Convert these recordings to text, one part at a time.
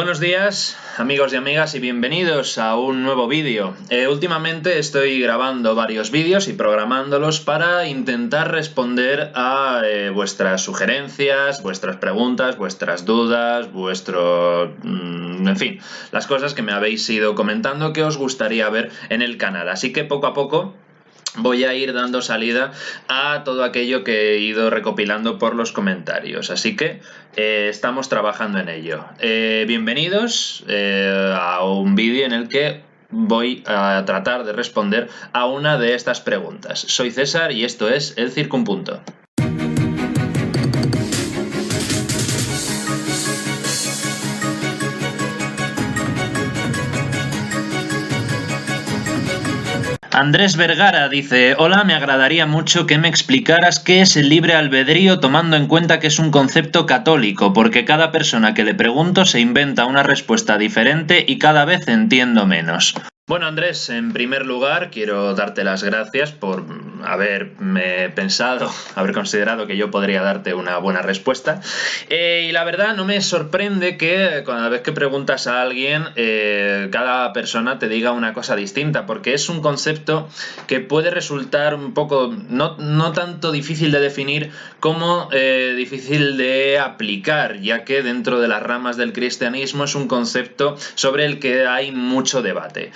Buenos días, amigos y amigas, y bienvenidos a un nuevo vídeo. Últimamente estoy grabando varios vídeos y programándolos para intentar responder a vuestras sugerencias, vuestras preguntas, vuestras dudas, en fin, las cosas que me habéis ido comentando que os gustaría ver en el canal. Así que poco a poco voy a ir dando salida a todo aquello que he ido recopilando por los comentarios, así que estamos trabajando en ello. Bienvenidos a un vídeo en el que voy a tratar de responder a una de estas preguntas. Soy César y esto es El Circunpunto. Andrés Vergara dice: hola, me agradaría mucho que me explicaras qué es el libre albedrío tomando en cuenta que es un concepto católico, porque cada persona que le pregunto se inventa una respuesta diferente y cada vez entiendo menos. Bueno, Andrés, en primer lugar quiero darte las gracias por haberme pensado, haber considerado que yo podría darte una buena respuesta. Y la verdad no me sorprende que cada vez que preguntas a alguien, cada persona te diga una cosa distinta, porque es un concepto que puede resultar un poco, no tanto difícil de definir como difícil de aplicar, ya que dentro de las ramas del cristianismo es un concepto sobre el que hay mucho debate.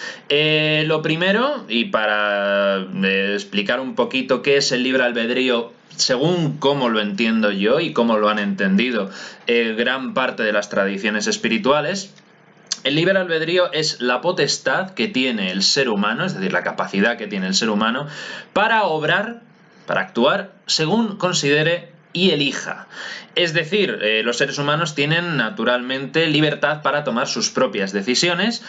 Lo primero, y para explicar un poquito qué es el libre albedrío según cómo lo entiendo yo y cómo lo han entendido gran parte de las tradiciones espirituales, el libre albedrío es la potestad que tiene el ser humano, es decir, la capacidad que tiene el ser humano para obrar, para actuar según considere y elija. Es decir, los seres humanos tienen naturalmente libertad para tomar sus propias decisiones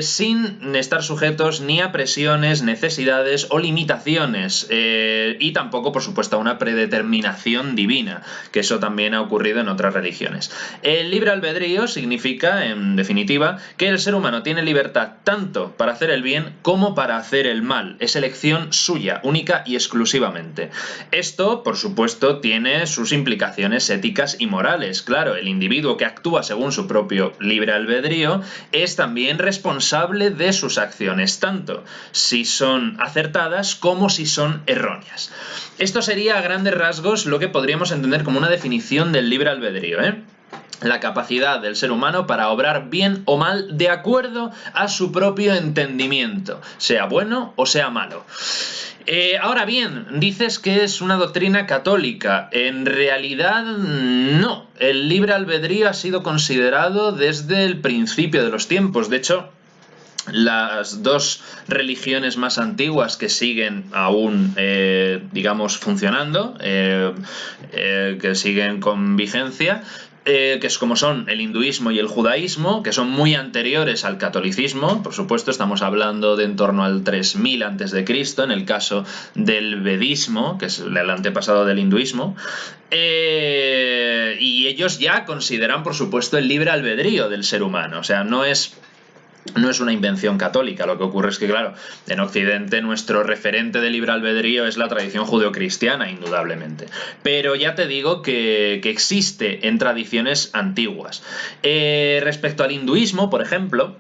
sin estar sujetos ni a presiones, necesidades o limitaciones y tampoco, por supuesto, a una predeterminación divina, que eso también ha ocurrido en otras religiones. El libre albedrío significa, en definitiva, que el ser humano tiene libertad tanto para hacer el bien como para hacer el mal. Es elección suya, única y exclusivamente. Esto, por supuesto, tiene sus implicaciones éticas y morales. Claro, el individuo que actúa según su propio libre albedrío es también responsable de sus acciones, tanto si son acertadas como si son erróneas. Esto sería a grandes rasgos lo que podríamos entender como una definición del libre albedrío, la capacidad del ser humano para obrar bien o mal de acuerdo a su propio entendimiento, sea bueno o sea malo. Ahora bien, dices que es una doctrina católica. En realidad, no. El libre albedrío ha sido considerado desde el principio de los tiempos. De hecho, las dos religiones más antiguas que siguen aún, digamos, funcionando, que siguen con vigencia, que es como son el hinduismo y el judaísmo, que son muy anteriores al catolicismo. Por supuesto, estamos hablando de en torno al 3000 a.C., en el caso del vedismo, que es el antepasado del hinduismo, y ellos ya consideran, por supuesto, el libre albedrío del ser humano. O sea, no es una invención católica. Lo que ocurre es que, claro, en Occidente nuestro referente de libre albedrío es la tradición judeocristiana, indudablemente. Pero ya te digo que existe en tradiciones antiguas. Respecto al hinduismo, por ejemplo,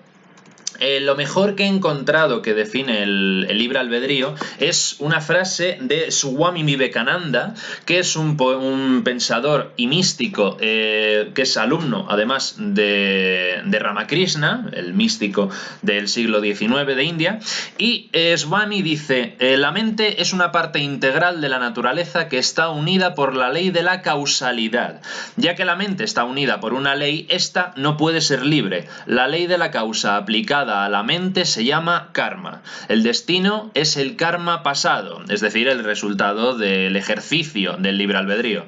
lo mejor que he encontrado que define el libre albedrío es una frase de Swami Vivekananda, que es un pensador y místico que es alumno, además, de Ramakrishna, el místico del siglo XIX de India. Y Swami dice: la mente es una parte integral de la naturaleza que está unida por la ley de la causalidad. Ya que la mente está unida por una ley, esta no puede ser libre. La ley de la causa aplicada a la mente se llama karma. El destino es el karma pasado, es decir, el resultado del ejercicio del libre albedrío.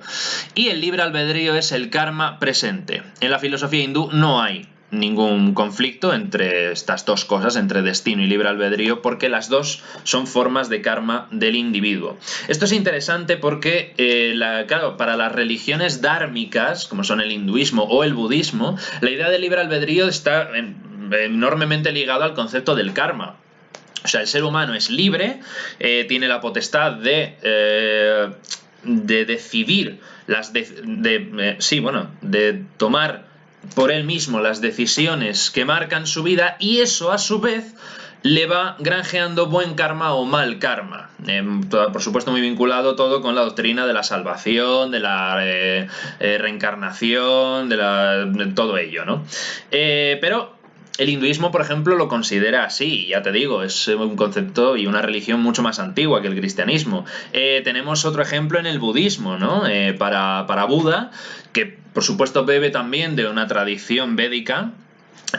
Y el libre albedrío es el karma presente. En la filosofía hindú no hay ningún conflicto entre estas dos cosas, entre destino y libre albedrío, porque las dos son formas de karma del individuo. Esto es interesante porque, claro, para las religiones dármicas, como son el hinduismo o el budismo, la idea del libre albedrío está enormemente ligado al concepto del karma. O sea, el ser humano es libre, tiene la potestad de decidir, de tomar por él mismo las decisiones que marcan su vida, y eso a su vez le va granjeando buen karma o mal karma. Por supuesto muy vinculado todo con la doctrina de la salvación, de la reencarnación, de todo ello, ¿no? Pero el hinduismo, por ejemplo, lo considera así, ya te digo, es un concepto y una religión mucho más antigua que el cristianismo. Tenemos otro ejemplo en el budismo, ¿no? Para Buda, que por supuesto bebe también de una tradición védica.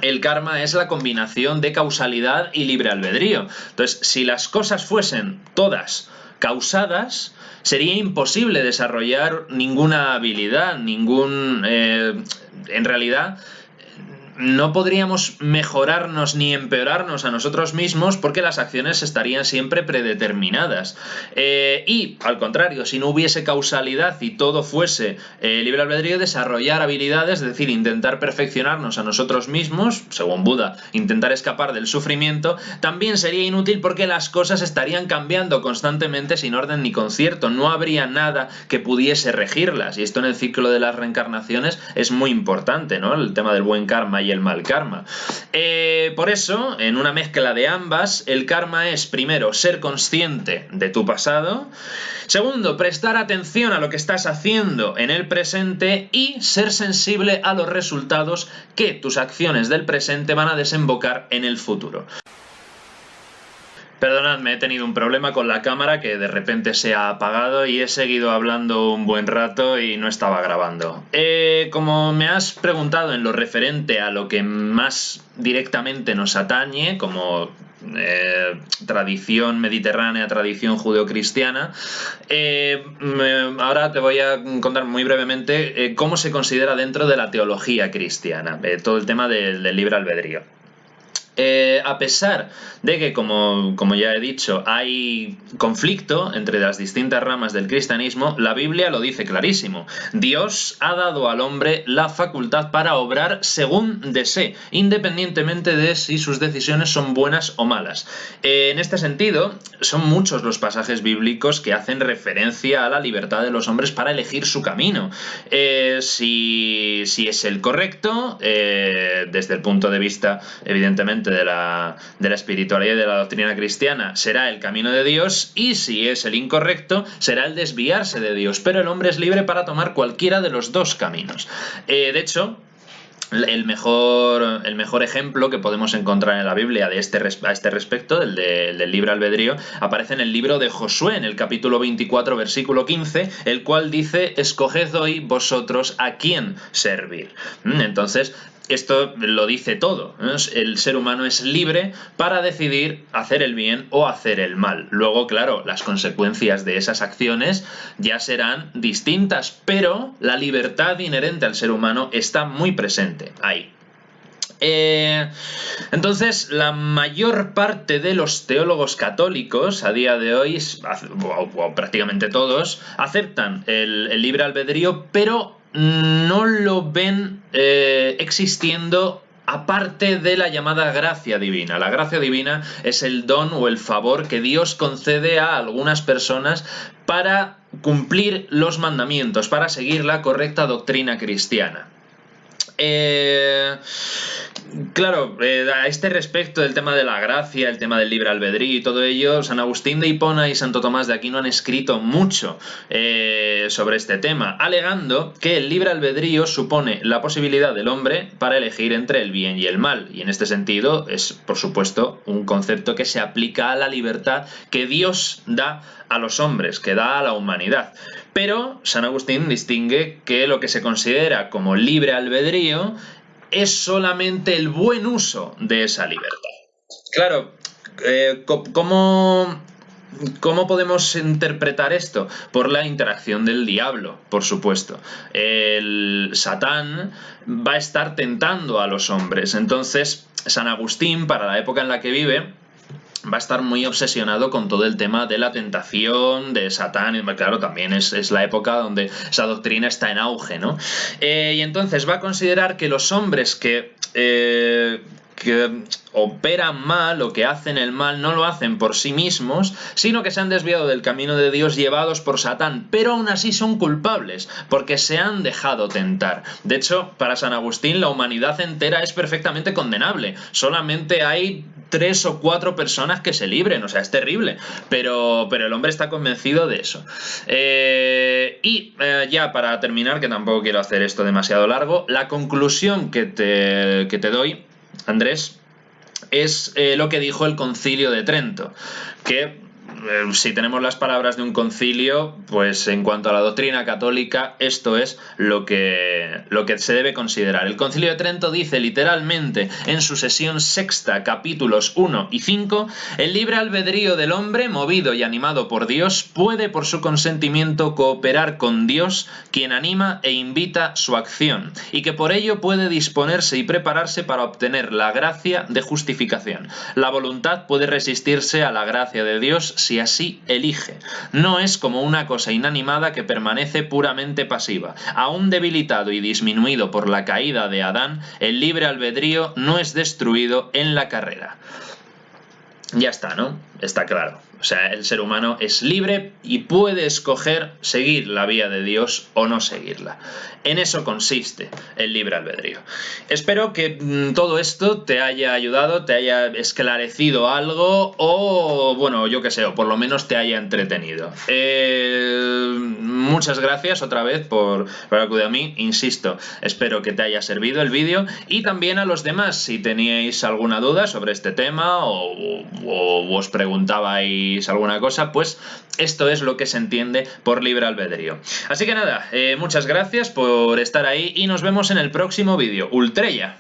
El karma es la combinación de causalidad y libre albedrío. Entonces, si las cosas fuesen todas causadas, sería imposible desarrollar ninguna habilidad, en realidad, no podríamos mejorarnos ni empeorarnos a nosotros mismos porque las acciones estarían siempre predeterminadas. Y, al contrario, si no hubiese causalidad y todo fuese libre albedrío, desarrollar habilidades, es decir, intentar perfeccionarnos a nosotros mismos, según Buda, intentar escapar del sufrimiento, también sería inútil porque las cosas estarían cambiando constantemente sin orden ni concierto. No habría nada que pudiese regirlas. Y esto en el ciclo de las reencarnaciones es muy importante, ¿no? El tema del buen karma y el mal karma. Por eso, en una mezcla de ambas, el karma es, primero, ser consciente de tu pasado; segundo, prestar atención a lo que estás haciendo en el presente; y ser sensible a los resultados que tus acciones del presente van a desembocar en el futuro. Perdonadme, he tenido un problema con la cámara que de repente se ha apagado y he seguido hablando un buen rato y no estaba grabando. Como me has preguntado en lo referente a lo que más directamente nos atañe, como tradición mediterránea, tradición judeocristiana, ahora te voy a contar muy brevemente cómo se considera dentro de la teología cristiana, todo el tema del libre albedrío. A pesar de que, como ya he dicho, hay conflicto entre las distintas ramas del cristianismo, la Biblia lo dice clarísimo. Dios ha dado al hombre la facultad para obrar según desee, independientemente de si sus decisiones son buenas o malas. En este sentido, son muchos los pasajes bíblicos que hacen referencia a la libertad de los hombres para elegir su camino. Si es el correcto, desde el punto de vista, evidentemente, de la espiritualidad y de la doctrina cristiana, será el camino de Dios, y si es el incorrecto, será el desviarse de Dios. Pero el hombre es libre para tomar cualquiera de los dos caminos. De hecho, el mejor ejemplo que podemos encontrar en la Biblia a este respecto, del libre albedrío, aparece en el libro de Josué, en el capítulo 24, versículo 15, el cual dice: escoged hoy vosotros a quién servir. Entonces, esto lo dice todo, ¿no? El ser humano es libre para decidir hacer el bien o hacer el mal. Luego, claro, las consecuencias de esas acciones ya serán distintas, pero la libertad inherente al ser humano está muy presente ahí. Entonces, la mayor parte de los teólogos católicos a día de hoy, o prácticamente todos, aceptan el libre albedrío, pero no lo ven existiendo aparte de la llamada gracia divina. La gracia divina es el don o el favor que Dios concede a algunas personas para cumplir los mandamientos, para seguir la correcta doctrina cristiana. Claro, a este respecto del tema de la gracia, el tema del libre albedrío y todo ello, San Agustín de Hipona y Santo Tomás de Aquino han escrito mucho sobre este tema, alegando que el libre albedrío supone la posibilidad del hombre para elegir entre el bien y el mal, y en este sentido es, por supuesto, un concepto que se aplica a la libertad que Dios da a los hombres, que da a la humanidad. Pero San Agustín distingue que lo que se considera como libre albedrío es solamente el buen uso de esa libertad. Claro, ¿cómo podemos interpretar esto? Por la interacción del diablo, por supuesto. El Satán va a estar tentando a los hombres. Entonces, San Agustín, para la época en la que vive, va a estar muy obsesionado con todo el tema de la tentación, de Satán, y claro, también es la época donde esa doctrina está en auge, ¿no? Y entonces va a considerar que los hombres que que operan mal o que hacen el mal no lo hacen por sí mismos, sino que se han desviado del camino de Dios llevados por Satán, pero aún así son culpables, porque se han dejado tentar. De hecho, para San Agustín, la humanidad entera es perfectamente condenable. Solamente hay 3 o 4 personas que se libren, o sea, es terrible, pero el hombre está convencido de eso. Ya para terminar, que tampoco quiero hacer esto demasiado largo, la conclusión que te doy, Andrés, es lo que dijo el Concilio de Trento, que si tenemos las palabras de un concilio, pues en cuanto a la doctrina católica, esto es lo que se debe considerar. El Concilio de Trento dice literalmente en su sesión sexta, capítulos 1 y 5, el libre albedrío del hombre, movido y animado por Dios, puede por su consentimiento cooperar con Dios, quien anima e invita su acción, y que por ello puede disponerse y prepararse para obtener la gracia de justificación. La voluntad puede resistirse a la gracia de Dios si así elige. No es como una cosa inanimada que permanece puramente pasiva. Aún debilitado y disminuido por la caída de Adán, el libre albedrío no es destruido en la carrera. Ya está, ¿no? Está claro. O sea, el ser humano es libre y puede escoger seguir la vía de Dios o no seguirla. En eso consiste el libre albedrío. Espero que todo esto te haya ayudado, te haya esclarecido algo o, bueno, yo qué sé, o por lo menos te haya entretenido. Muchas gracias otra vez por acudir a mí. Insisto, espero que te haya servido el vídeo y también a los demás, si teníais alguna duda sobre este tema o os preguntabais alguna cosa, pues esto es lo que se entiende por libre albedrío. Así que nada, muchas gracias por estar ahí y nos vemos en el próximo vídeo. Ultrella.